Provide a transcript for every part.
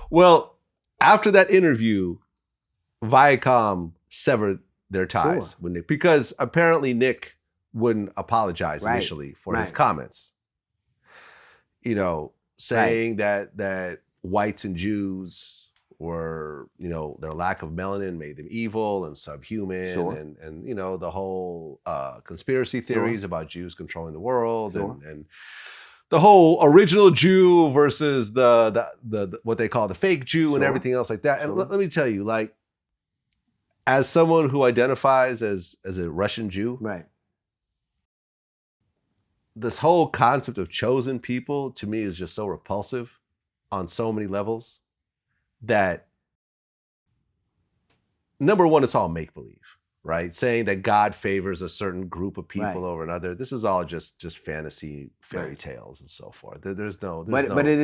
Well, after that interview, Viacom severed their ties with Nick because apparently Nick wouldn't apologize initially for his comments. You know, saying that whites and Jews were, you know, their lack of melanin made them evil and subhuman, and you know, the whole conspiracy theories about Jews controlling the world, and the whole original Jew versus the what they call the fake Jew and everything else like that. And let me tell you, like, as someone who identifies as a Russian Jew, this whole concept of chosen people to me is just so repulsive on so many levels that, number one, it's all make-believe, right? Saying that God favors a certain group of people over another. This is all just fantasy fairy tales and so forth. There's no. But it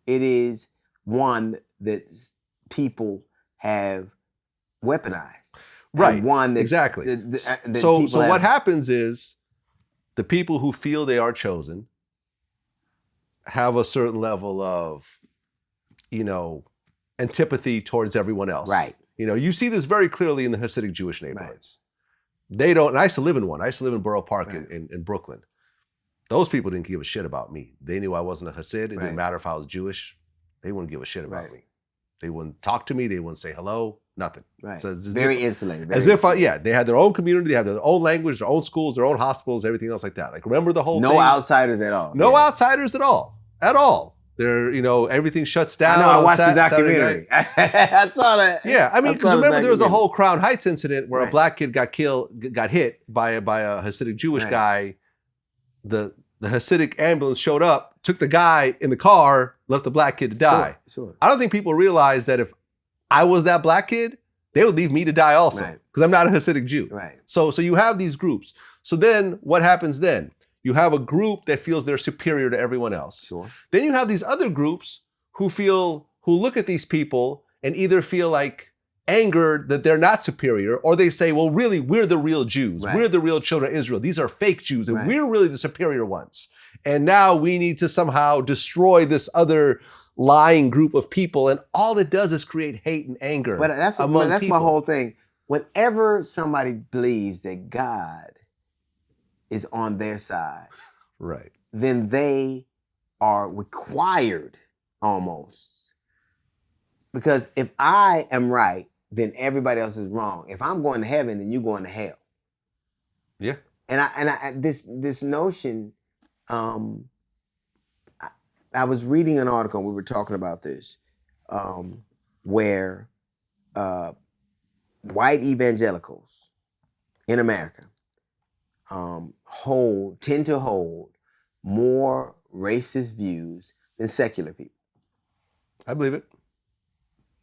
is one that people have weaponized. Right. One that exactly. So what happens is the people who feel they are chosen have a certain level of, you know, antipathy towards everyone else. Right. You know, you see this very clearly in the Hasidic Jewish neighborhoods. They don't, and I used to live in one. I used to live in Borough Park in Brooklyn. Those people didn't give a shit about me. They knew I wasn't a Hasid. It didn't matter if I was Jewish. They wouldn't give a shit about me. They wouldn't talk to me. They wouldn't say hello. Nothing. Right. So it's very insulated. They had their own community. They had their own language, their own schools, their own hospitals, everything else like that. Like, remember the whole thing? No outsiders at all. No outsiders at all. At all. They're, you know, everything shuts down. I know, I watched the documentary. I saw that. Yeah, I mean, because remember there was the whole Crown Heights incident where a black kid got hit by a Hasidic Jewish guy. The Hasidic ambulance showed up, took the guy in the car, left the black kid to die. Sure. I don't think people realize that if I was that black kid, they would leave me to die also, because I'm not a Hasidic Jew. Right. So you have these groups. So then what happens then? You have a group that feels they're superior to everyone else. Sure. Then you have these other groups who look at these people and either feel like angered that they're not superior, or they say, well, really, we're the real Jews. We're the real children of Israel. These are fake Jews, and we're really the superior ones. And now we need to somehow destroy this other lying group of people. And all it does is create hate and anger. But that's my whole thing. Whenever somebody believes that God is on their side, then they are required almost. Because if I am right, then everybody else is wrong. If I'm going to heaven, then you're going to hell. Yeah. And this notion, I was reading an article, we were talking about this, where white evangelicals in America tend to hold more racist views than secular people. I believe it.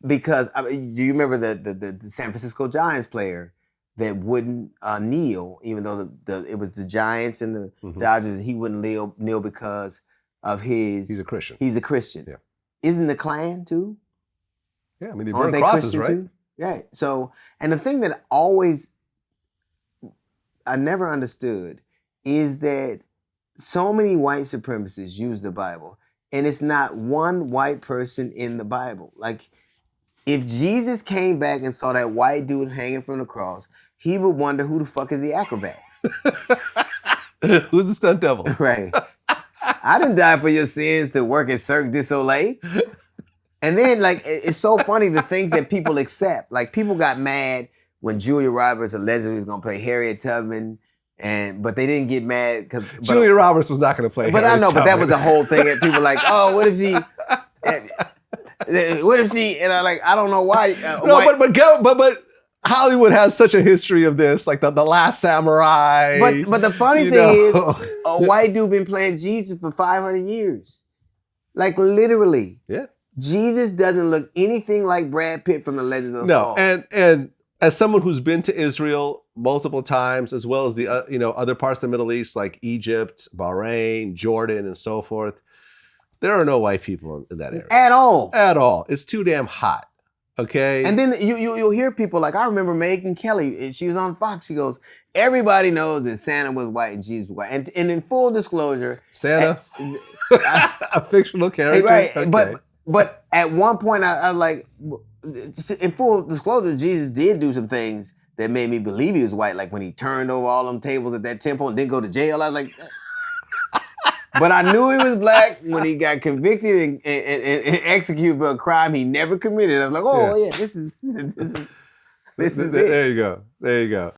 Because do you remember the San Francisco Giants player that wouldn't kneel, even though it was the Giants and the Dodgers, and he wouldn't kneel because of his... He's a Christian. He's a Christian. Yeah. Isn't the Klan too? Yeah, I mean, they burn crosses, right? Too? Yeah. So, and the thing that I never understood is that so many white supremacists use the Bible, and it's not one white person in the Bible. Like, if Jesus came back and saw that white dude hanging from the cross, he would wonder who the fuck is the acrobat. Who's the stunt devil? Right. I didn't die for your sins to work at Cirque du Soleil. And then, like, it's so funny the things that people accept. Like, people got mad when Julia Roberts allegedly was going to play Harriet Tubman, but they didn't get mad because Julia Roberts was not going to play. But Harriet I know, Tubman. but that was the whole thing. And people like, oh, what if she? What if she? And I'm like, I don't know why. But Hollywood has such a history of this, like the Last Samurai. But the funny thing is, a white dude been playing Jesus for 500 years, like literally. Yeah. Jesus doesn't look anything like Brad Pitt from the Legends of the Fall. And as someone who's been to Israel multiple times, as well as the other parts of the Middle East like Egypt, Bahrain, Jordan, and so forth, there are no white people in that area at all. At all. It's too damn hot. Okay. And then you'll hear people like, I remember Megyn Kelly. She was on Fox. She goes, everybody knows that Santa was white and Jesus was white. And in full disclosure, Santa, a fictional character, right? Okay. But at one point, I was like, in full disclosure, Jesus did do some things that made me believe he was white. Like when he turned over all them tables at that temple and didn't go to jail. I was like, but I knew he was black when he got convicted and executed for a crime he never committed. I was like, oh yeah, this is there you go. There you go.